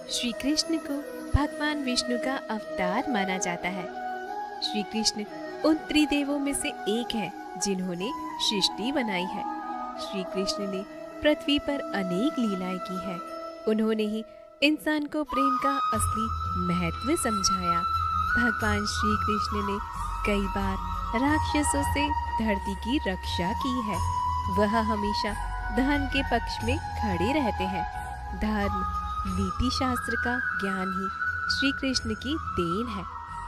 श्री कृष्ण को भगवान विष्णु का अवतार माना जाता है। श्री कृष्ण उन त्रिदेवों में से एक हैं जिन्होंने सृष्टि बनाई है। श्री कृष्ण ने पृथ्वी पर अनेक लीलाएं की है। उन्होंने ही इंसान को प्रेम का असली महत्व समझाया। भगवान श्री कृष्ण ने कई बार राक्षसों से धरती की रक्षा की है। वह हमेशा धर्म के पक्ष में खड़े रहते हैं। धर्म नीति शास्त्र का ज्ञान ही श्री कृष्ण की देन है।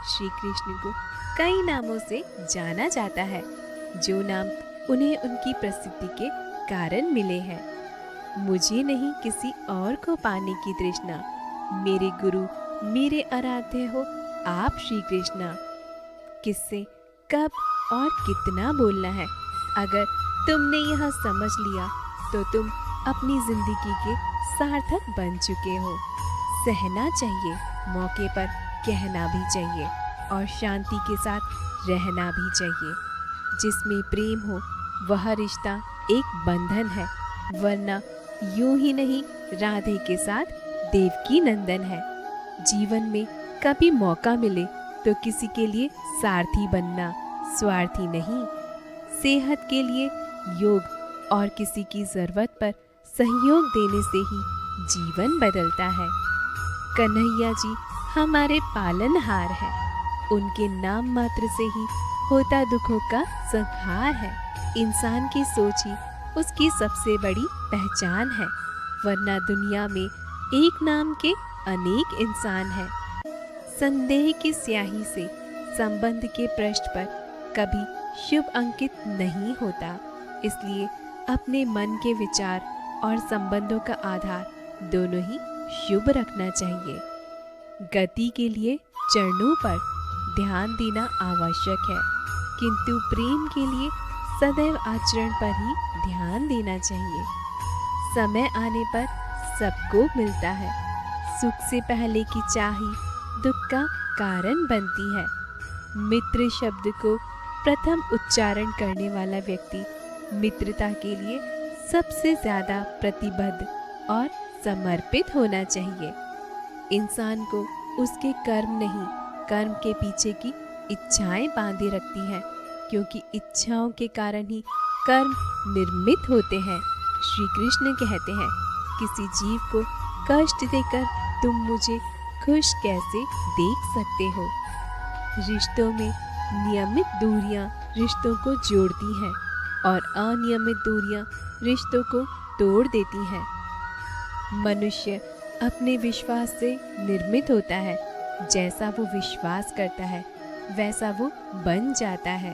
श्री कृष्ण को कई नामों से जाना जाता है, जो नाम उन्हें उनकी प्रसिद्धि के कारण मिले हैं। मुझे नहीं किसी और को पाने की तृष्णा, मेरे गुरु मेरे आराध्य हो आप श्री कृष्णा। किससे कब और कितना बोलना है, अगर तुमने यह समझ लिया तो तुम अपनी जिंदगी के सार्थक बन चुके हो। सहना चाहिए, मौके पर कहना भी चाहिए और शांति के साथ रहना भी चाहिए। जिसमें प्रेम हो वह रिश्ता एक बंधन है, वरना यूं ही नहीं राधे के साथ देवकी नंदन है। जीवन में कभी मौका मिले तो किसी के लिए सारथी बनना, स्वार्थी नहीं। सेहत के लिए योग और किसी की जरूरत पर सहयोग देने से ही जीवन बदलता है। कन्हैया जी हमारे पालनहार है। उनके नाम मात्र से ही होता दुखों का संहार है। इंसान की सोच ही उसकी सबसे बड़ी पहचान है, वरना दुनिया में एक नाम के अनेक इंसान हैं। संदेह की स्याही से संबंध के पृष्ठ पर कभी शुभ अंकित नहीं होता। इसलिए अपने मन के विचार और संबंधों का आधार दोनों ही शुभ रखना चाहिए। गति के लिए चरणों पर ध्यान देना आवश्यक है, किंतु प्रेम के लिए सदैव आचरण पर ही ध्यान देना चाहिए। समय आने पर सबको मिलता है। सुख से पहले की चाह ही दुख का कारण बनती है। मित्र शब्द को प्रथम उच्चारण करने वाला व्यक्ति मित्रता के लिए सबसे ज्यादा प्रतिबद्ध और समर्पित होना चाहिए। इंसान को उसके कर्म नहीं, कर्म के पीछे की इच्छाएं बांधे रखती हैं, क्योंकि इच्छाओं के कारण ही कर्म निर्मित होते हैं। श्री कृष्ण कहते हैं, किसी जीव को कष्ट देकर तुम मुझे खुश कैसे देख सकते हो। रिश्तों में नियमित दूरियां रिश्तों को जोड़ती हैं और अनियमित दूरियां रिश्तों को तोड़ देती हैं। मनुष्य अपने विश्वास से निर्मित होता है। जैसा वो विश्वास करता है वैसा वो बन जाता है।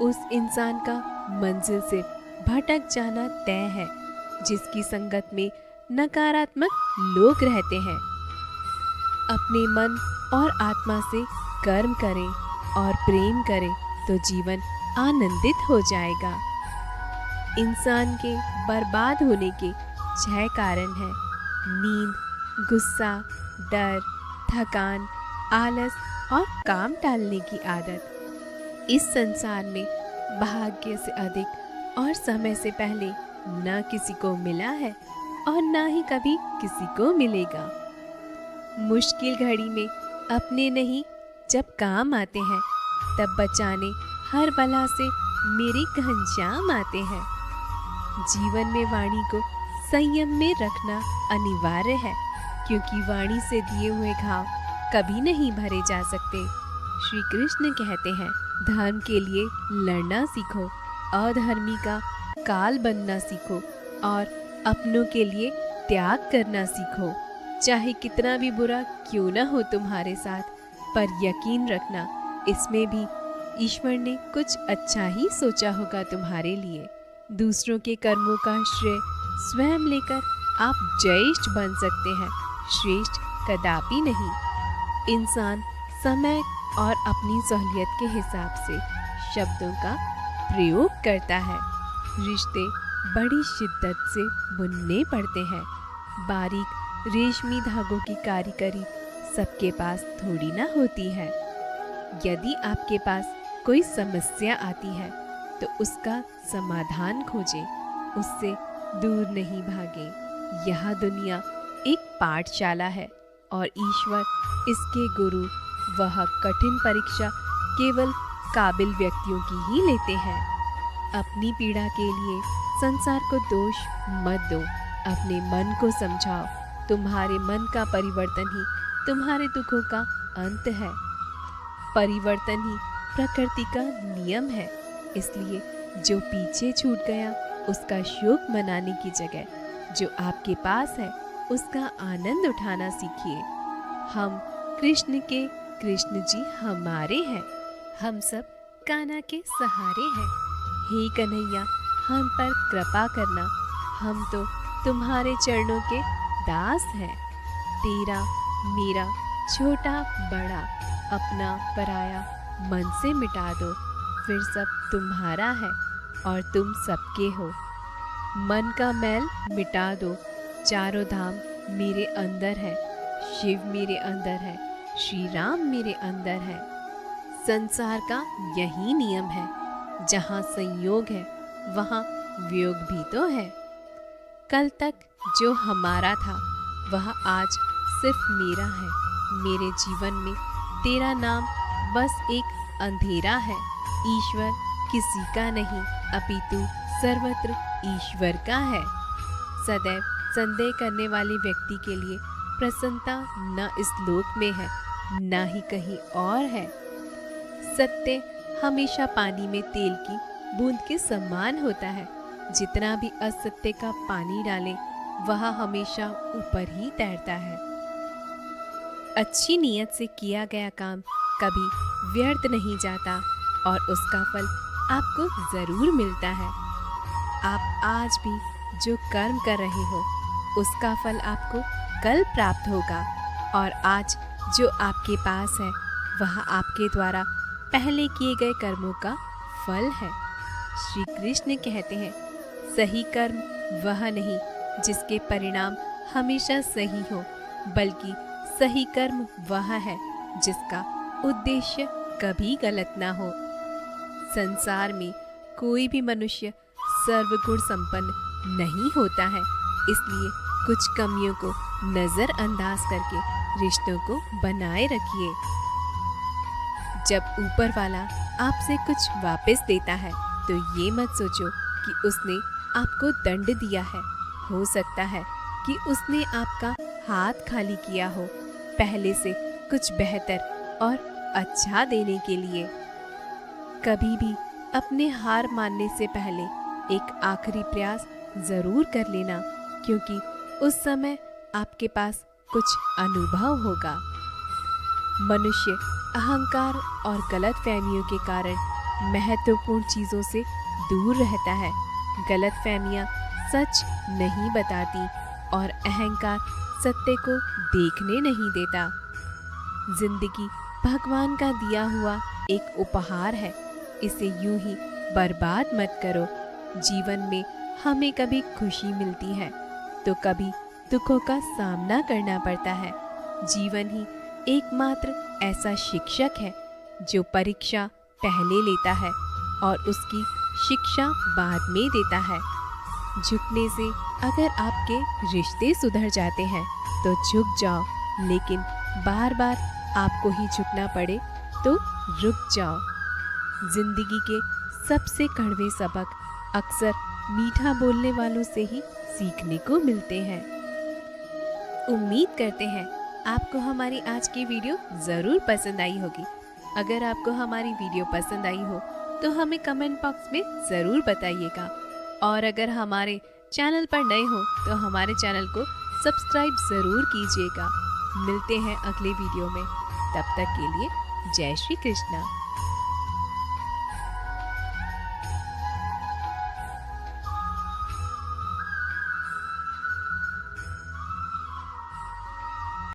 उस इंसान का मंजिल से भटक जाना तय है जिसकी संगत में नकारात्मक लोग रहते हैं। अपने मन और आत्मा से कर्म करें और प्रेम करें तो जीवन आनंदित हो जाएगा। इंसान के बर्बाद होने के 6 कारण हैं: नींद, गुस्सा, डर, थकान, आलस और काम टालने की आदत। इस संसार में भाग्य से अधिक और समय से पहले न किसी को मिला है और न ही कभी किसी को मिलेगा। मुश्किल घड़ी में अपने नहीं जब काम आते हैं, तब बचाने हर बला से मेरे घनश्याम आते हैं। जीवन में वाणी को संयम में रखना अनिवार्य है, क्योंकि वाणी से दिए हुए घाव कभी नहीं भरे जा सकते। श्री कृष्ण कहते हैं, धर्म के लिए लड़ना सीखो, अधर्मी का काल बनना सीखो और अपनों के लिए त्याग करना सीखो। चाहे कितना भी बुरा क्यों ना हो तुम्हारे साथ, पर यकीन रखना इसमें भी ईश्वर ने कुछ अच्छा ही सोचा होगा तुम्हारे लिए। दूसरों के कर्मों का श्रेय स्वयं लेकर आप ज्येष्ठ बन सकते हैं, श्रेष्ठ कदापि नहीं। इंसान समय और अपनी सहूलियत के हिसाब से शब्दों का प्रयोग करता है। रिश्ते बड़ी शिद्दत से बुनने पड़ते हैं। बारीक रेशमी धागों की कारीगरी सबके पास थोड़ी ना होती है। यदि आपके पास कोई समस्या आती है तो उसका समाधान खोजें, उससे दूर नहीं भागें। यह दुनिया एक पाठशाला है और ईश्वर इसके गुरु। वह कठिन परीक्षा केवल काबिल व्यक्तियों की ही लेते हैं। अपनी पीड़ा के लिए संसार को दोष मत दो, अपने मन को समझाओ। तुम्हारे मन का परिवर्तन ही तुम्हारे दुखों का अंत है। परिवर्तन ही प्रकृति का नियम है। इसलिए जो पीछे छूट गया उसका शोक मनाने की जगह जो आपके पास है उसका आनंद उठाना सीखिए। हम कृष्ण के कृष्ण जी हमारे हैं। हम सब कान्हा के सहारे हैं। हे कन्हैया, हम पर कृपा करना, हम तो तुम्हारे चरणों के दास हैं। तेरा मेरा छोटा बड़ा अपना पराया मन से मिटा दो, फिर सब तुम्हारा है और तुम सबके हो। मन का मैल मिटा दो, चारों धाम मेरे अंदर है। शिव मेरे अंदर है, श्री राम मेरे अंदर है। संसार का यही नियम है, जहाँ संयोग है वहाँ वियोग भी तो है। कल तक जो हमारा था वह आज सिर्फ मेरा है। मेरे जीवन में तेरा नाम बस एक अंधेरा है। ईश्वर किसी का नहीं अपितु सर्वत्र ईश्वर का है। सदैव संदेह करने वाले व्यक्ति के लिए प्रसन्नता न इस लोक में है न ही कहीं और है। सत्य हमेशा पानी में तेल की बूंद के समान होता है। जितना भी असत्य का पानी डाले वह हमेशा ऊपर ही तैरता है। अच्छी नीयत से किया गया काम कभी व्यर्थ नहीं जाता और उसका फल आपको जरूर मिलता है। आप आज भी जो कर्म कर रहे हो उसका फल आपको कल प्राप्त होगा और आज जो आपके पास है वह आपके द्वारा पहले किए गए कर्मों का फल है। श्री कृष्ण कहते हैं, सही कर्म वह नहीं जिसके परिणाम हमेशा सही हो, बल्कि सही कर्म वह है जिसका उद्देश्य कभी गलत ना हो। संसार में कोई भी मनुष्य सर्वगुण संपन्न नहीं होता है, इसलिए कुछ कमियों को नजरअंदाज करके रिश्तों को बनाए रखिए। जब ऊपर वाला आपसे कुछ वापस देता है तो ये मत सोचो कि उसने आपको दंड दिया है। हो सकता है कि उसने आपका हाथ खाली किया हो, पहले से कुछ बेहतर और अच्छा देने के लिए। कभी भी अपने हार मानने से पहले एक आखिरी प्रयास जरूर कर लेना, क्योंकि उस समय आपके पास कुछ अनुभव होगा। मनुष्य अहंकार और गलतफहमियों के कारण महत्वपूर्ण चीज़ों से दूर रहता है। गलतफहमियां सच नहीं बताती और अहंकार सत्य को देखने नहीं देता। जिंदगी भगवान का दिया हुआ एक उपहार है, इसे यूं ही बर्बाद मत करो। जीवन में हमें कभी खुशी मिलती है तो कभी दुखों का सामना करना पड़ता है। जीवन ही एकमात्र ऐसा शिक्षक है जो परीक्षा पहले लेता है और उसकी शिक्षा बाद में देता है। झुकने से अगर आपके रिश्ते सुधर जाते हैं तो झुक जाओ, लेकिन बार बार आपको ही झुकना पड़े तो रुक जाओ। जिंदगी के सबसे कड़वे सबक अक्सर मीठा बोलने वालों से ही सीखने को मिलते हैं। उम्मीद करते हैं आपको हमारी आज की वीडियो ज़रूर पसंद आई होगी। अगर आपको हमारी वीडियो पसंद आई हो तो हमें कमेंट बॉक्स में ज़रूर बताइएगा, और अगर हमारे चैनल पर नए हो तो हमारे चैनल को सब्सक्राइब ज़रूर कीजिएगा। मिलते हैं अगले वीडियो में, तब तक के लिए जय श्री कृष्णा।